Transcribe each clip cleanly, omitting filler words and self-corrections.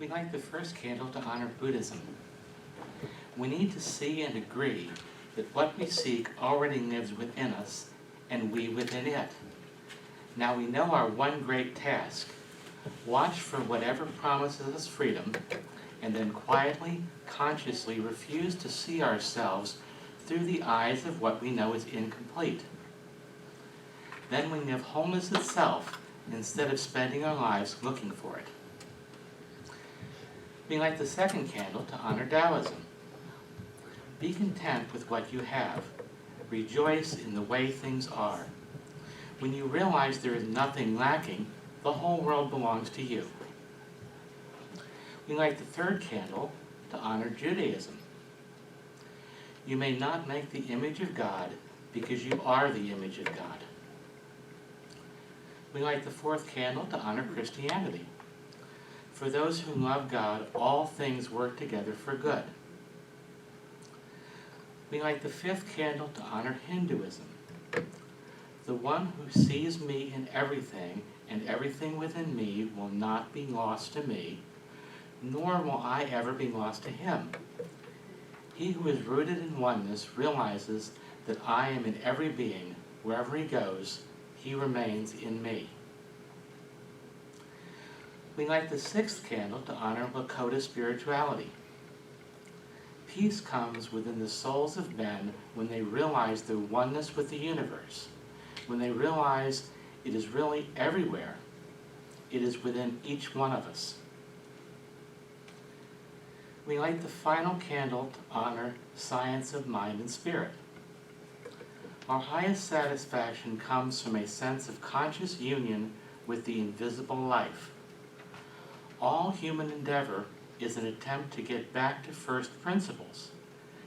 We light the first candle to honor Buddhism. We need to see and agree that what we seek already lives within us, and we within it. Now we know our one great task. Watch for whatever promises us freedom, and then quietly, consciously refuse to see ourselves through the eyes of what we know is incomplete. Then we live wholeness itself instead of spending our lives looking for it. We light the second candle to honor Taoism. Be content with what you have. Rejoice in the way things are. When you realize there is nothing lacking, the whole world belongs to you. We light the third candle to honor Judaism. You may not make the image of God because you are the image of God. We light the fourth candle to honor Christianity. For those who love God, all things work together for good. We light the fifth candle to honor Hinduism. The one who sees me in everything and everything within me will not be lost to me, nor will I ever be lost to him. He who is rooted in oneness realizes that I am in every being. Wherever he goes, he remains in me. We light the sixth candle to honor Lakota spirituality. Peace comes within the souls of men when they realize their oneness with the universe, when they realize it is really everywhere. It is within each one of us. We light the final candle to honor science of mind and spirit. Our highest satisfaction comes from a sense of conscious union with the invisible life. All human endeavor is an attempt to get back to first principles,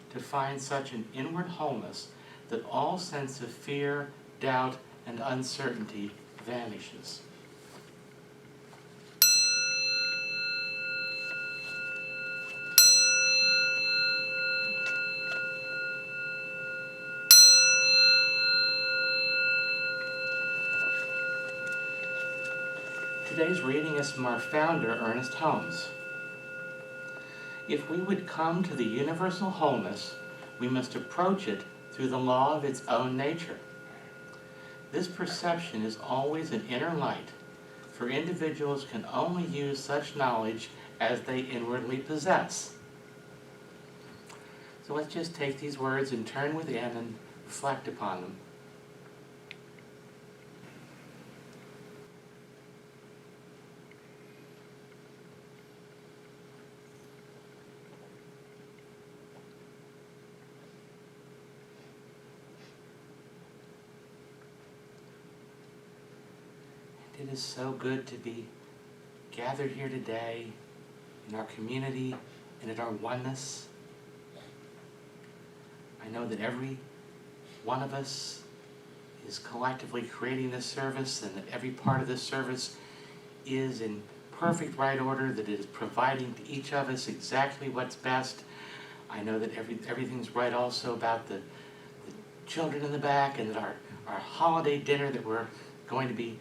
to find such an inward wholeness that all sense of fear, doubt, and uncertainty vanishes. Today's reading is from our founder, Ernest Holmes. If we would come to the universal wholeness, we must approach it through the law of its own nature. This perception is always an inner light, for individuals can only use such knowledge as they inwardly possess. So let's just take these words and turn within and reflect upon them. It is so good to be gathered here today in our community and in our oneness. I know that every one of us is collectively creating this service, and that every part of this service is in perfect right order, that it is providing to each of us exactly what's best. I know that everything's right also about the children in the back, and that our holiday dinner that we're going to be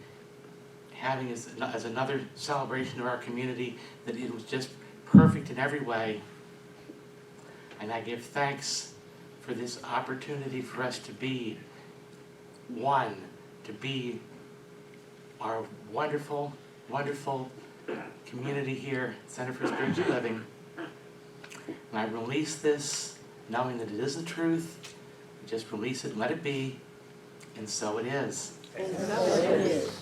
having as another celebration of our community, that it was just perfect in every way. And I give thanks for this opportunity for us to be one, to be our wonderful, wonderful community here at Center for Spiritual Living. And I release this knowing that it is the truth. Just release it and let it be, and so it is. And so it is.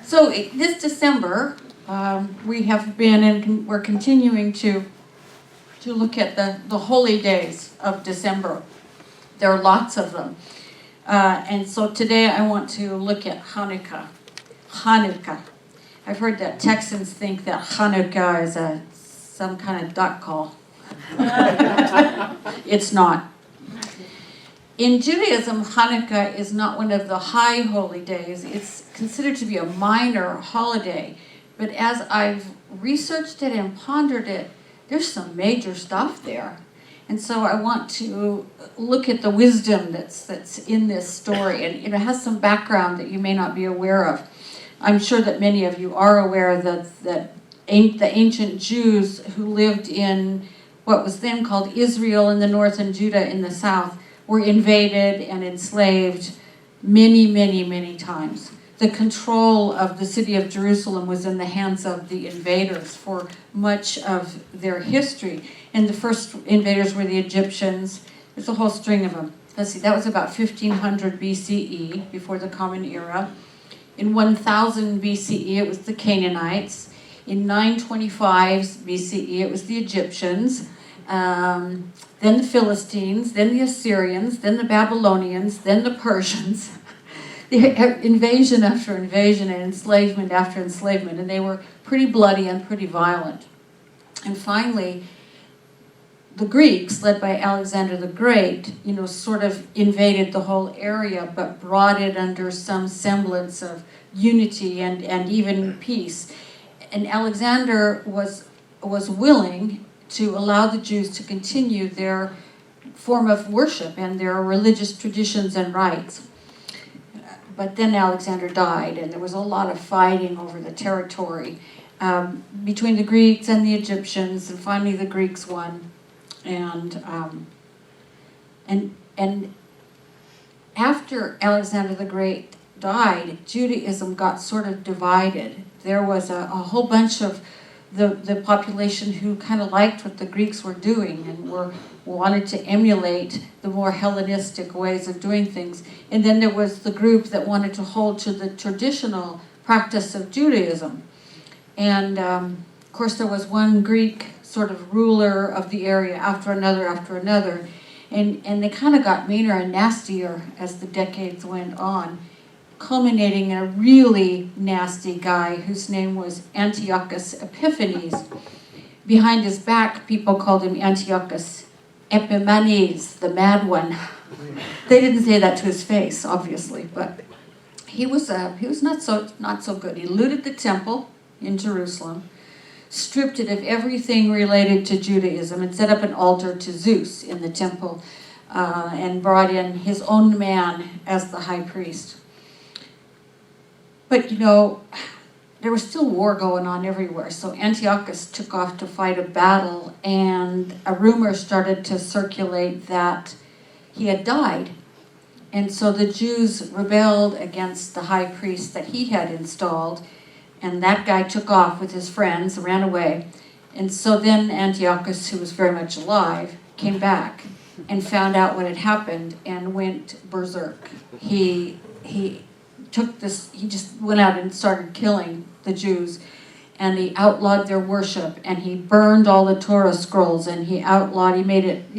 So this December, we have been and we're continuing to look at the holy days of December. There are lots of them. And so today I want to look at Hanukkah. Hanukkah. I've heard that Texans think that Hanukkah is some kind of duck call. It's not. In Judaism, Hanukkah is not one of the high holy days. It's considered to be a minor holiday. But as I've researched it and pondered it, there's some major stuff there. And so I want to look at the wisdom that's in this story. And it has some background that you may not be aware of. I'm sure that many of you are aware that the ancient Jews who lived in what was then called Israel in the north and Judah in the south were invaded and enslaved many, many, many times. The control of the city of Jerusalem was in the hands of the invaders for much of their history. And the first invaders were the Egyptians. There's a whole string of them. Let's see, that was about 1500 BCE, before the Common Era. In 1000 BCE, it was the Canaanites. In 925 BCE, it was the Egyptians. Then the Philistines, then the Assyrians, then the Babylonians, then the Persians. Invasion after invasion and enslavement after enslavement. And they were pretty bloody and pretty violent. And finally, the Greeks, led by Alexander the Great, sort of invaded the whole area, but brought it under some semblance of unity and even peace. And Alexander was willing to allow the Jews to continue their form of worship and their religious traditions and rites. But then Alexander died, and there was a lot of fighting over the territory between the Greeks and the Egyptians, and finally the Greeks won. And after Alexander the Great died, Judaism got sort of divided. There was a whole bunch of the population who kind of liked what the Greeks were doing and wanted to emulate the more Hellenistic ways of doing things. And then there was the group that wanted to hold to the traditional practice of Judaism. And of course there was one Greek sort of ruler of the area after another. And they kind of got meaner and nastier as the decades went on, culminating in a really nasty guy whose name was Antiochus Epiphanes. Behind his back, people called him Antiochus Epimanes, the mad one. They didn't say that to his face, obviously, but he was not so good. He looted the temple in Jerusalem, stripped it of everything related to Judaism, and set up an altar to Zeus in the temple, and brought in his own man as the high priest. But there was still war going on everywhere, so Antiochus took off to fight a battle, and a rumor started to circulate that he had died. And so the Jews rebelled against the high priest that he had installed, and that guy took off with his friends, ran away. And so then Antiochus, who was very much alive, came back and found out what had happened and went berserk. He just went out and started killing the Jews, and he outlawed their worship, and he burned all the Torah scrolls, and he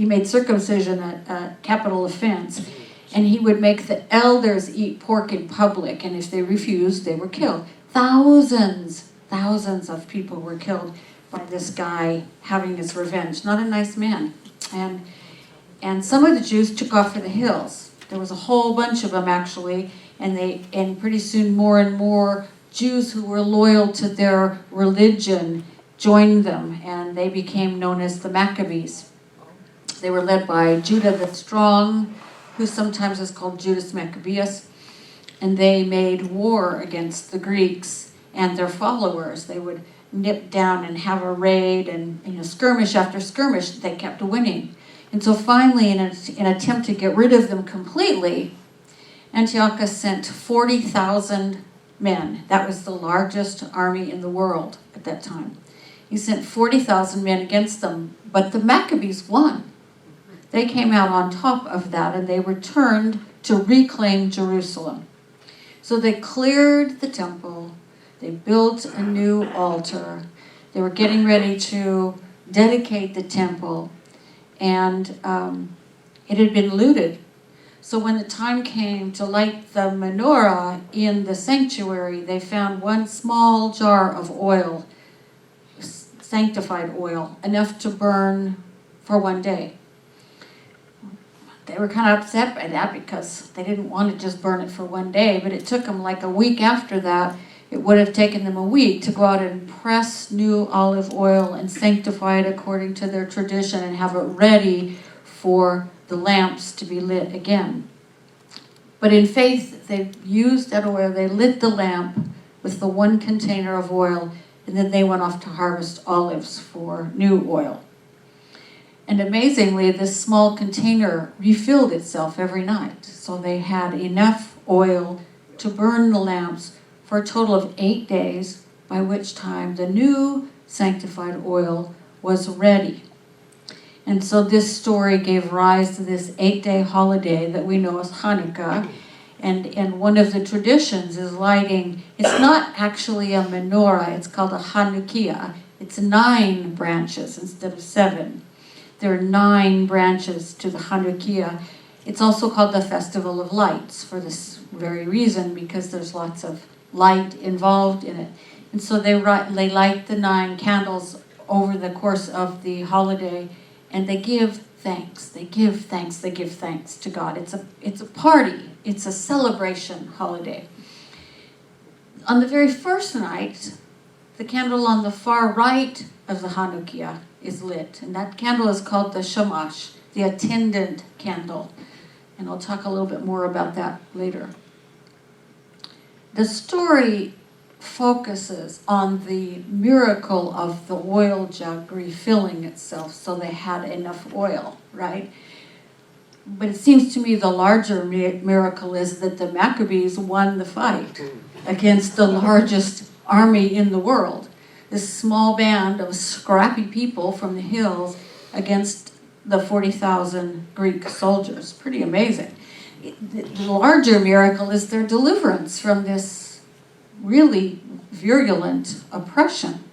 made circumcision a capital offense, and he would make the elders eat pork in public, and if they refused, they were killed. Thousands of people were killed by this guy having his revenge. Not a nice man. And some of the Jews took off for the hills. There was a whole bunch of them actually, and pretty soon more and more Jews who were loyal to their religion joined them, and they became known as the Maccabees. They were led by Judah the Strong, who sometimes is called Judas Maccabeus, and they made war against the Greeks and their followers. They would nip down and have a raid, and skirmish after skirmish, they kept winning. And so finally, in an attempt to get rid of them completely, Antiochus sent 40,000 men. That was the largest army in the world at that time. He sent 40,000 men against them, but the Maccabees won. They came out on top of that, and they returned to reclaim Jerusalem. So they cleared the temple, they built a new altar, they were getting ready to dedicate the temple, and it had been looted. So when the time came to light the menorah in the sanctuary, they found one small jar of oil, sanctified oil, enough to burn for one day. They were kind of upset by that because they didn't want to just burn it for one day, but it took them like a week after that. It would have taken them a week to go out and press new olive oil and sanctify it according to their tradition and have it ready for the lamps to be lit again. But in faith, they used that oil, they lit the lamp with the one container of oil, and then they went off to harvest olives for new oil. And amazingly, this small container refilled itself every night. So they had enough oil to burn the lamps for a total of 8 days, by which time the new sanctified oil was ready. And so this story gave rise to this 8-day holiday that we know as Hanukkah. And one of the traditions is lighting, it's not actually a menorah, it's called a Hanukkah. It's 9 branches instead of 7. There are 9 branches to the Hanukkah. It's also called the Festival of Lights for this very reason, because there's lots of light involved in it. And so they light the 9 candles over the course of the holiday, and they give thanks. They give thanks. They give thanks to God. It's a party. It's a celebration holiday. On the very first night, the candle on the far right of the Hanukkah is lit, and that candle is called the shamash, the attendant candle. And I'll talk a little bit more about that later. The story focuses on the miracle of the oil jug refilling itself so they had enough oil, right? But it seems to me the larger miracle is that the Maccabees won the fight against the largest army in the world. This small band of scrappy people from the hills against the 40,000 Greek soldiers. Pretty amazing. The larger miracle is their deliverance from this really virulent oppression.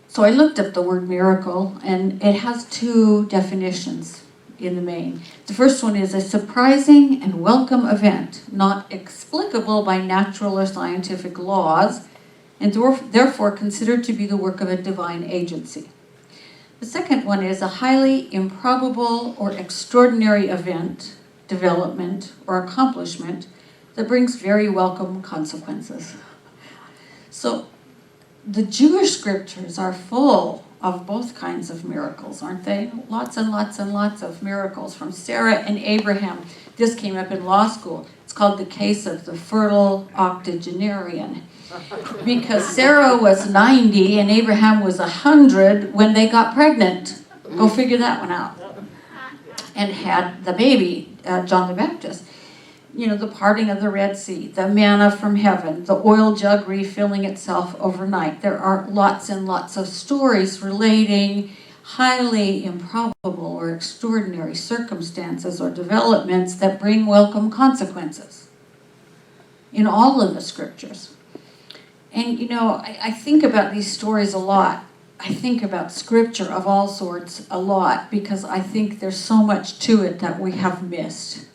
So I looked up the word miracle, and it has 2 definitions in the main. The first one is a surprising and welcome event, not explicable by natural or scientific laws, and therefore considered to be the work of a divine agency. The second one is a highly improbable or extraordinary event, development, or accomplishment that brings very welcome consequences. So the Jewish scriptures are full of both kinds of miracles, aren't they? Lots and lots and lots of miracles from Sarah and Abraham. This came up in law school. It's called the case of the fertile octogenarian. Because Sarah was 90 and Abraham was 100 when they got pregnant. Go figure that one out. And had the baby, John the Baptist. You know, the parting of the Red Sea, the manna from heaven, the oil jug refilling itself overnight. There are lots and lots of stories relating highly improbable or extraordinary circumstances or developments that bring welcome consequences in all of the scriptures. And, you know, I think about these stories a lot. I think about scripture of all sorts a lot because I think there's so much to it that we have missed.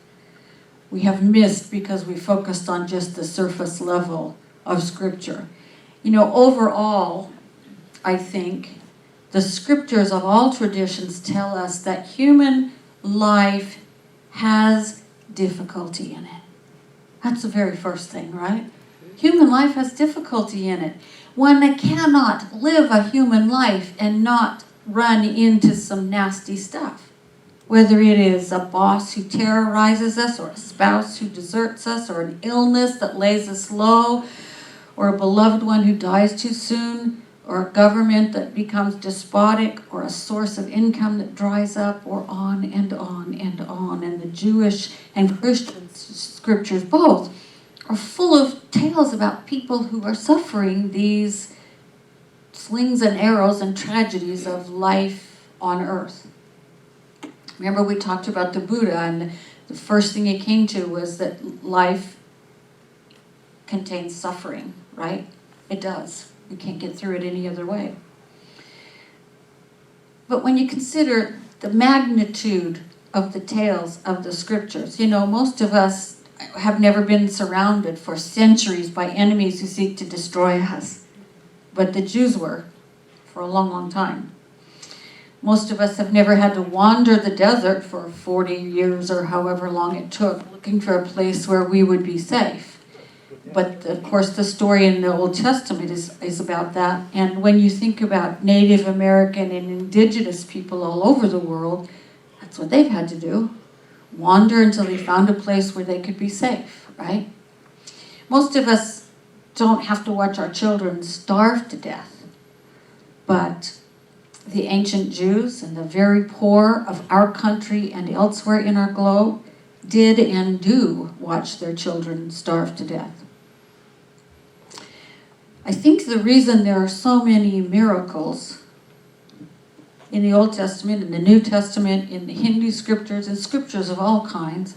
We have missed because we focused on just the surface level of scripture. You know, overall, I think the scriptures of all traditions tell us that human life has difficulty in it. That's the very first thing, right? Human life has difficulty in it. One cannot live a human life and not run into some nasty stuff. Whether it is a boss who terrorizes us, or a spouse who deserts us, or an illness that lays us low, or a beloved one who dies too soon, or a government that becomes despotic, or a source of income that dries up, or on and on and on. And the Jewish and Christian scriptures both are full of tales about people who are suffering these slings and arrows and tragedies of life on earth. Remember we talked about the Buddha, and the first thing he came to was that life contains suffering, right? It does. We can't get through it any other way. But when you consider the magnitude of the tales of the scriptures, you know, most of us have never been surrounded for centuries by enemies who seek to destroy us. But the Jews were for a long, long time. Most of us have never had to wander the desert for 40 years or however long it took, looking for a place where we would be safe. But of course the story in the Old Testament is about that. And when you think about Native American and indigenous people all over the world, that's what they've had to do. Wander until they found a place where they could be safe, right? Most of us don't have to watch our children starve to death. But the ancient Jews and the very poor of our country and elsewhere in our globe did and do watch their children starve to death. I think the reason there are so many miracles in the Old Testament, in the New Testament, in the Hindu scriptures, and scriptures of all kinds,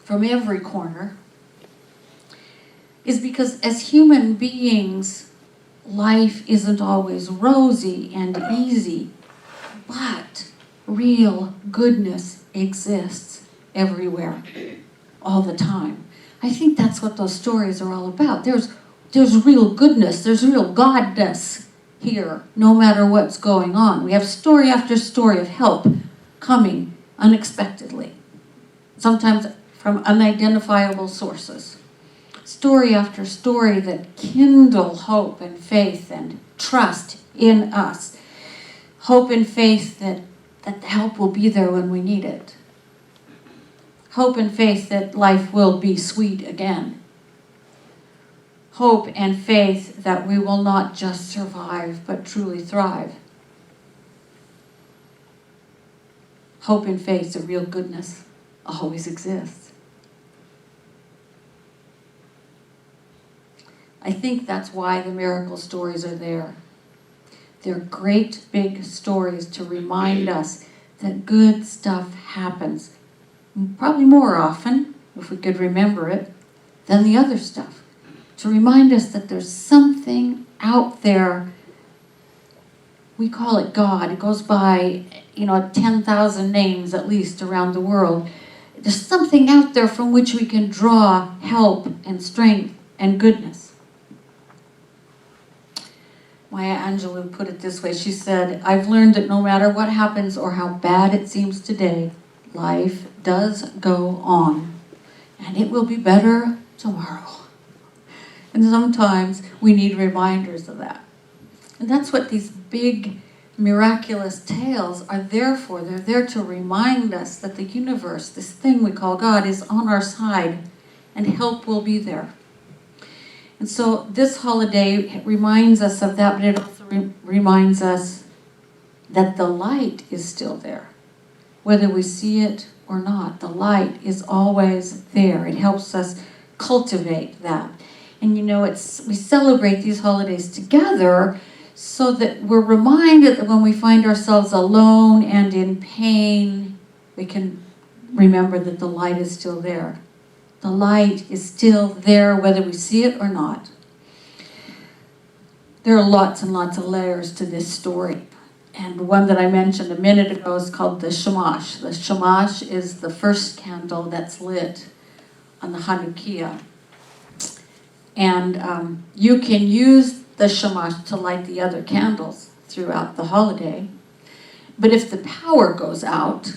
from every corner, is because as human beings, life isn't always rosy and easy, but real goodness exists everywhere, all the time. I think that's what those stories are all about. There's real goodness, there's real godness here, no matter what's going on. We have story after story of help coming unexpectedly, sometimes from unidentifiable sources. Story after story that kindle hope and faith and trust in us. Hope and faith that the help will be there when we need it. Hope and faith that life will be sweet again. Hope and faith that we will not just survive, but truly thrive. Hope and faith that real goodness always exists. I think that's why the miracle stories are there. They're great big stories to remind us that good stuff happens, probably more often, if we could remember it, than the other stuff. To remind us that there's something out there. We call it God. It goes by, 10,000 names at least around the world. There's something out there from which we can draw help and strength and goodness. Maya Angelou put it this way. She said, "I've learned that no matter what happens or how bad it seems today, life does go on, and it will be better tomorrow." And sometimes we need reminders of that. And that's what these big, miraculous tales are there for. They're there to remind us that the universe, this thing we call God, is on our side, and help will be there. And so this holiday reminds us of that, but it also reminds us that the light is still there. Whether we see it or not, the light is always there. It helps us cultivate that. And we celebrate these holidays together so that we're reminded that when we find ourselves alone and in pain, we can remember that the light is still there. The light is still there whether we see it or not. There are lots and lots of layers to this story. And one that I mentioned a minute ago is called the shamash. The shamash is the first candle that's lit on the Hanukkah. And you can use the shamash to light the other candles throughout the holiday. But if the power goes out,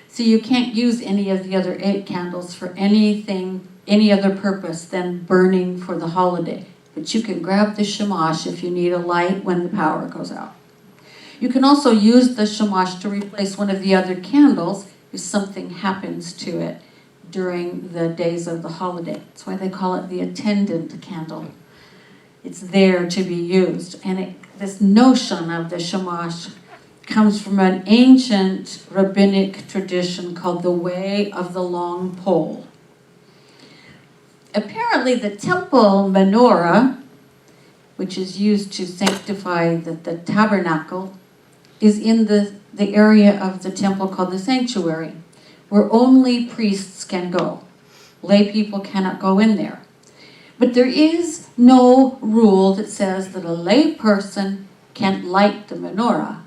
so you can't use any of the other 8 candles for anything, any other purpose than burning for the holiday. But you can grab the shamash if you need a light when the power goes out. You can also use the shamash to replace one of the other candles if something happens to it during the days of the holiday. That's why they call it the attendant candle. It's there to be used. And this notion of the shamash comes from an ancient rabbinic tradition called the Way of the Long Pole. Apparently the temple menorah, which is used to sanctify the tabernacle, is in the area of the temple called the sanctuary, where only priests can go. Lay people cannot go in there. But there is no rule that says that a lay person can't light the menorah.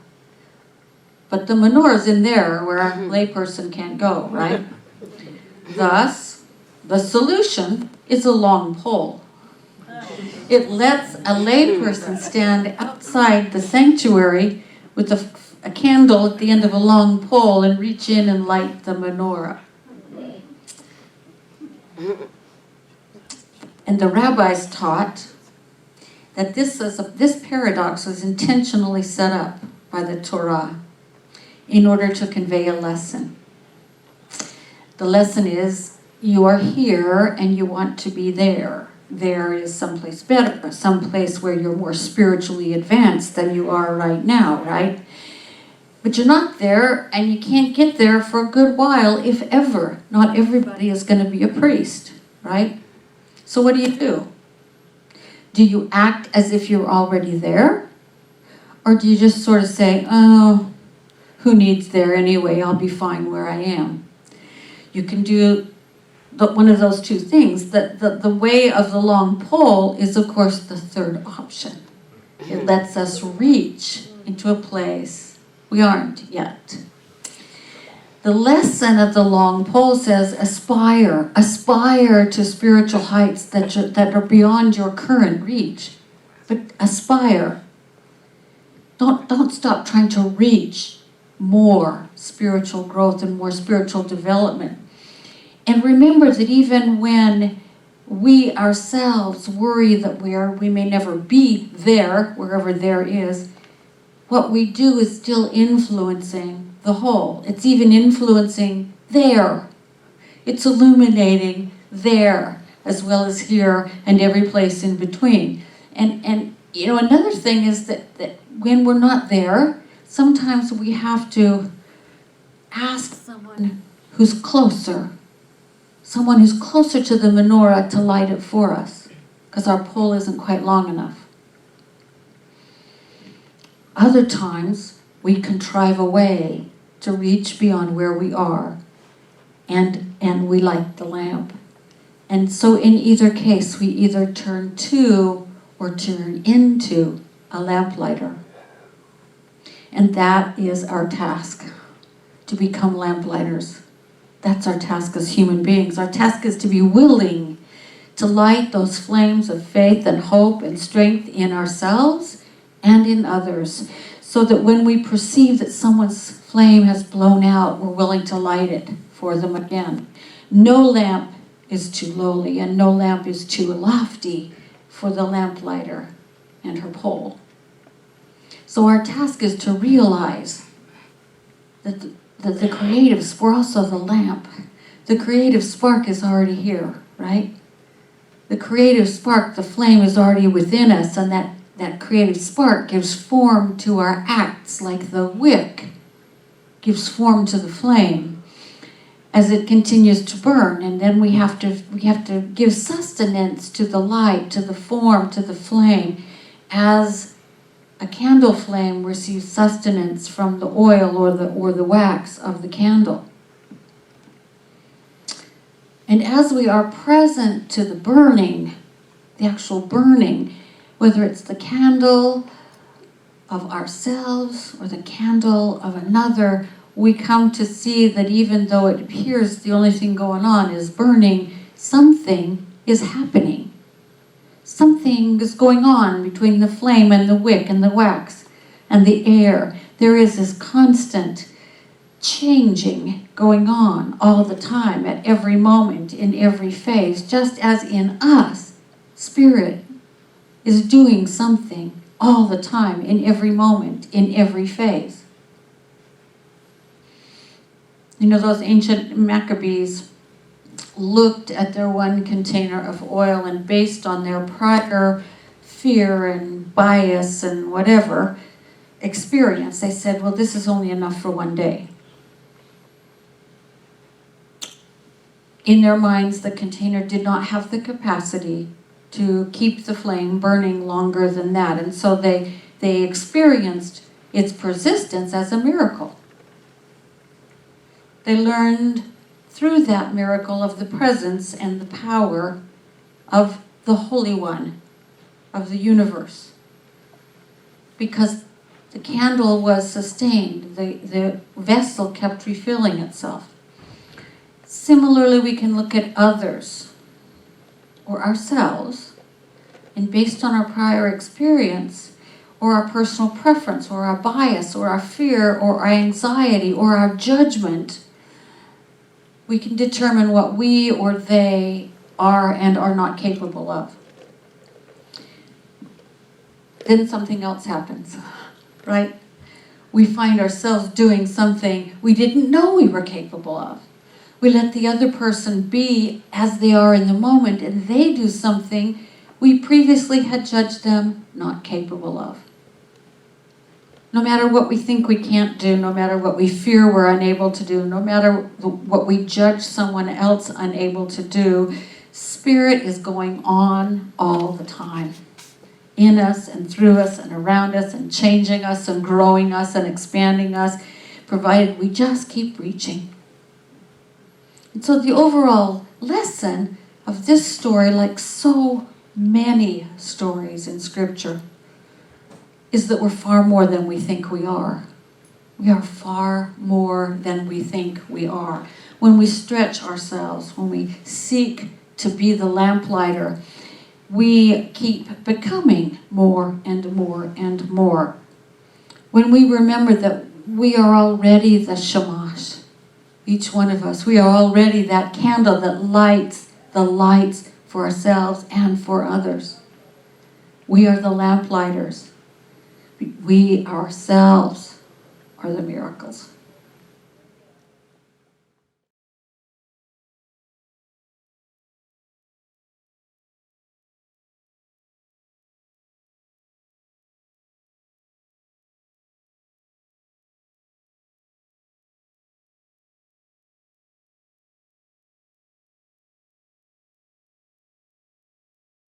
But the menorah's in there where a lay person can't go, right? Thus, the solution is a long pole. It lets a lay person stand outside the sanctuary with a candle at the end of a long pole and reach in and light the menorah. And the rabbis taught that this paradox was intentionally set up by the Torah in order to convey a lesson. The lesson is you are here and you want to be there. There is someplace better, someplace where you're more spiritually advanced than you are right now, right? But you're not there, and you can't get there for a good while, if ever. Not everybody is going to be a priest, right? So what do? Do you act as if you're already there? Or do you just sort of say, oh, who needs there anyway? I'll be fine where I am. You can do one of those two things. The way of the long pole is, of course, the third option. It lets us reach into a place we aren't yet. The lesson of the long pole says, aspire to spiritual heights that are beyond your current reach. But aspire. Don't stop trying to reach more spiritual growth and more spiritual development. And remember that even when we ourselves worry that we may never be there, wherever there is, what we do is still influencing the whole. It's even influencing there. It's illuminating there as well as here and every place in between. And you know, another thing is that when we're not there, sometimes we have to ask someone who's closer to the menorah to light it for us, because our pole isn't quite long enough. Other times, we contrive a way to reach beyond where we are, and we light the lamp. And so in either case, we either turn to or turn into a lamplighter. And that is our task, to become lamplighters. That's our task as human beings. Our task is to be willing to light those flames of faith and hope and strength in ourselves and in others, so that when we perceive that someone's flame has blown out, we're willing to light it for them again. No lamp is too lowly, and no lamp is too lofty for the lamplighter and her pole. So our task is to realize that the creative, we're also the lamp. The creative spark is already here, right? The creative spark, the flame, is already within us, and that creative spark gives form to our acts, like the wick gives form to the flame as it continues to burn. And then we have to give sustenance to the light, to the form, to the flame, as a candle flame receives sustenance from the oil or the wax of the candle. And as we are present to the burning, the actual burning, whether it's the candle of ourselves or the candle of another, we come to see that even though it appears the only thing going on is burning, something is happening. Something is going on between the flame and the wick and the wax and the air. There is this constant changing going on all the time, at every moment, in every phase, just as in us, Spirit is doing something all the time, in every moment, in every phase. You know, those ancient Maccabees looked at their one container of oil, and based on their prior fear and bias and whatever experience, they said, well, this is only enough for one day. In their minds, the container did not have the capacity to keep the flame burning longer than that, and so they experienced its persistence as a miracle. They learned through that miracle of the presence and the power of the Holy One of the universe. Because the candle was sustained, the vessel kept refilling itself. Similarly, we can look at others or ourselves, and based on our prior experience, or our personal preference, or our bias, or our fear, or our anxiety, or our judgment, we can determine what we or they are and are not capable of. Then something else happens, right? We find ourselves doing something we didn't know we were capable of. We let the other person be as they are in the moment, and they do something we previously had judged them not capable of. No matter what we think we can't do, no matter what we fear we're unable to do, no matter what we judge someone else unable to do, Spirit is going on all the time. In us and through us and around us and changing us and growing us and expanding us, provided we just keep reaching. And so the overall lesson of this story, like so many stories in Scripture, is that we're far more than we think we are. We are far more than we think we are. When we stretch ourselves, when we seek to be the lamplighter, we keep becoming more and more and more. When we remember that we are already the shamash, each one of us, we are already that candle that lights the lights for ourselves and for others. We are the lamplighters. We ourselves are the miracles.